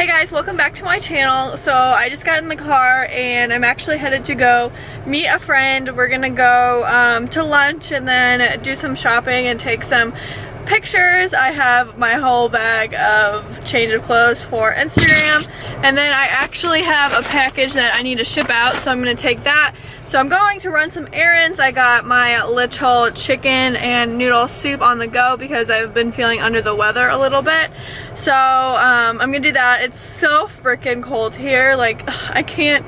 Hey guys, welcome back to my channel. So I just got in the car and I'm actually headed to go meet a friend. We're gonna go to lunch and then do some shopping and take some pictures. I have my whole bag of change of clothes for Instagram, and then I actually have a package that I need to ship out, so I'm gonna take that. So I'm going to run some errands. I got my little chicken and noodle soup on the go because I've been feeling under the weather a little bit. So I'm gonna do that. It's so freaking cold here. Like, I can't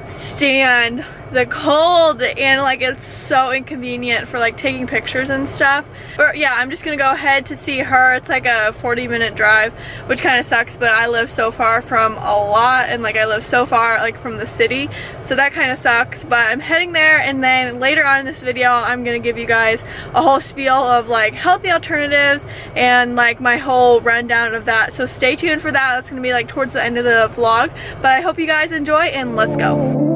stand the cold, and like it's so inconvenient for like taking pictures and stuff. But yeah, I'm just gonna go ahead to see her. It's like a 40-minute drive, which kind of sucks, but I live so far from a lot, and like I live so far like from the city, so that kind of sucks. But I'm heading there, and then later on in this video I'm gonna give you guys a whole spiel of like healthy alternatives and like my whole rundown of that. So stay tuned for that. That's gonna be like towards the end of the vlog, but I hope you guys enjoy, and let's go.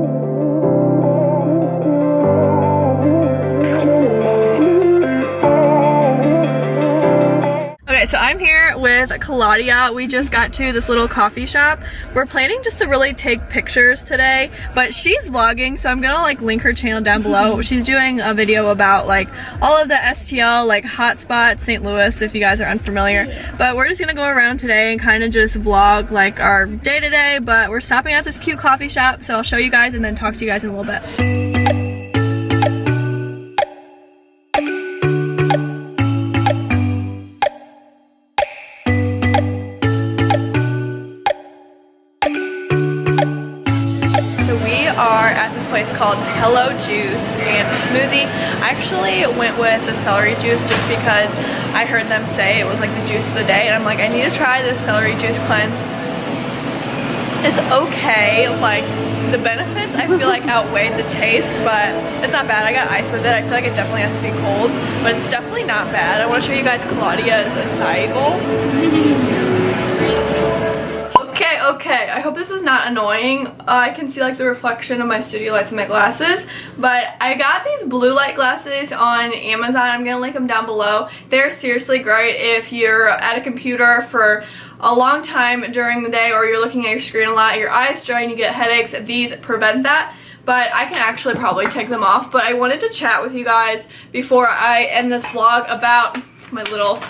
So I'm here with Claudia. We just got to this little coffee shop. We're planning just to really take pictures today, but she's vlogging, so I'm gonna like link her channel down below. She's doing a video about like all of the STL like hotspots, St. Louis, if you guys are unfamiliar. But we're just gonna go around today and kind of just vlog like our day to day, but we're stopping at this cute coffee shop, so I'll show you guys and then talk to you guys in a little bit. Place called Hello Juice and a smoothie. I actually went with the celery juice just because I heard them say it was like the juice of the day, and I'm like, I need to try this celery juice cleanse. It's okay, like the benefits I feel like outweigh the taste, but it's not bad. I got ice with it. I feel like it definitely has to be cold, but it's definitely not bad. I want to show you guys Claudia's acai bowl. Okay, I hope this is not annoying. I can see like the reflection of my Stereotypes in my glasses, but I got these blue light glasses on Amazon. I'm gonna link them down below. They're seriously great if you're at a computer for a long time during the day, or you're looking at your screen a lot, your eyes dry and you get headaches. These prevent that, but I can actually probably take them off. But I wanted to chat with you guys before I end this vlog about my little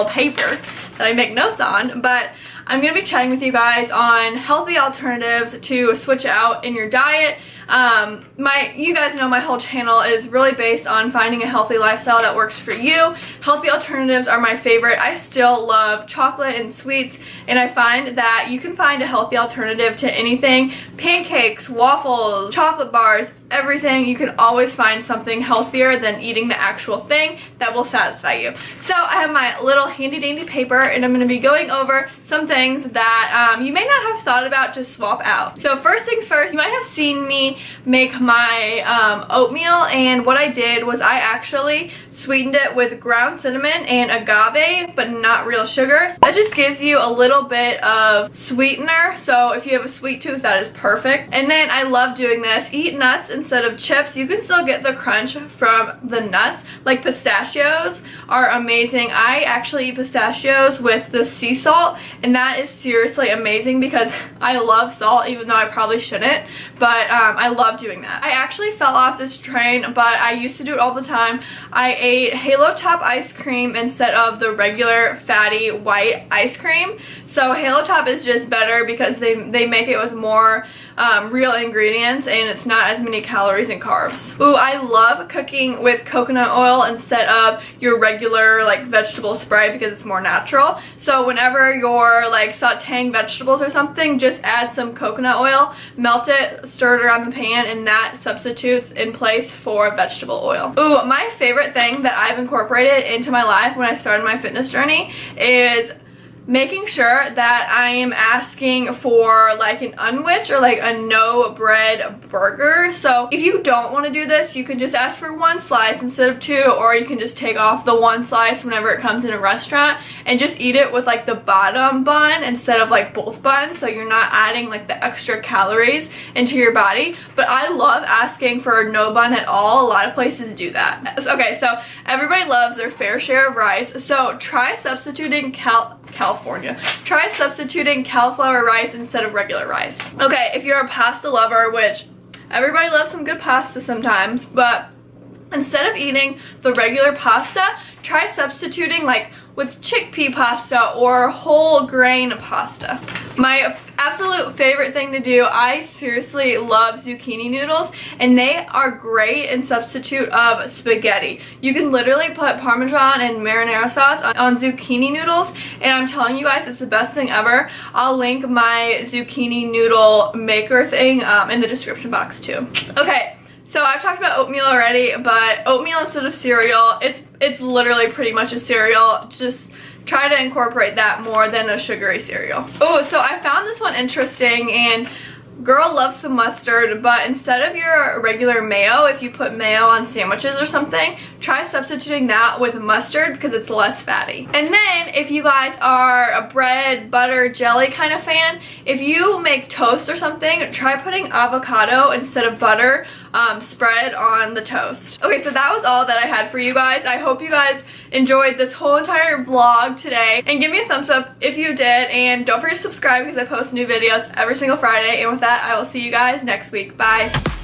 paper that I make notes on. But I'm going to be chatting with you guys on healthy alternatives to switch out in your diet. You guys know my whole channel is really based on finding a healthy lifestyle that works for you. Healthy alternatives are my favorite. I still love chocolate and sweets, and I find that you can find a healthy alternative to anything. Pancakes, waffles, chocolate bars, everything. You can always find something healthier than eating the actual thing that will satisfy you. So I have my little handy dandy paper, and I'm going to be going over some things that you may not have thought about to swap out. So first things first, you might have seen me make my oatmeal, and what I did was I actually sweetened it with ground cinnamon and agave, but not real sugar. That just gives you a little bit of sweetener, so if you have a sweet tooth, that is perfect. And then I love doing this. Eat nuts instead of chips. You can still get the crunch from the nuts. Like pistachios are amazing. I actually eat pistachios with the sea salt, and that is seriously amazing because I love salt, even though I probably shouldn't, but I love doing that. I actually fell off this train, but I used to do it all the time. I ate Halo Top ice cream instead of the regular fatty white ice cream. So Halo Top is just better because they make it with more real ingredients, and it's not as many calories and carbs. Ooh, I love cooking with coconut oil instead of your regular like vegetable spray because it's more natural. So whenever you're like sauteing vegetables or something, just add some coconut oil, melt it, stir it around the pan, and that substitutes in place for vegetable oil. Ooh, my favorite thing that I've incorporated into my life when I started my fitness journey is making sure that I am asking for like an unwich or like a no bread burger. So if you don't want to do this, you can just ask for one slice instead of two, or you can just take off the one slice whenever it comes in a restaurant and just eat it with like the bottom bun instead of like both buns, so you're not adding like the extra calories into your body. But I love asking for no bun at all. A lot of places do that. Okay, so everybody loves their fair share of rice, so try substituting California. Try substituting cauliflower rice instead of regular rice. Okay, if you're a pasta lover, which everybody loves some good pasta sometimes, but instead of eating the regular pasta, try substituting like with chickpea pasta or whole grain pasta. My absolute favorite thing to do, I seriously love zucchini noodles, and they are great in substitute of spaghetti. You can literally put Parmesan and marinara sauce on zucchini noodles, and I'm telling you guys, it's the best thing ever. I'll link my zucchini noodle maker thing in the description box too. Okay, so I've talked about oatmeal already, but oatmeal instead of cereal, it's literally pretty much a cereal. Just try to incorporate that more than a sugary cereal. Oh, so I found this one interesting, and girl loves some mustard, but instead of your regular mayo, if you put mayo on sandwiches or something, try substituting that with mustard because it's less fatty. And then if you guys are a bread, butter, jelly kind of fan, if you make toast or something, try putting avocado instead of butter spread on the toast. Okay, so that was all that I had for you guys. I hope you guys enjoyed this whole entire vlog today, and give me a thumbs up if you did, and don't forget to subscribe because I post new videos every single Friday. And with that, I will see you guys next week. Bye.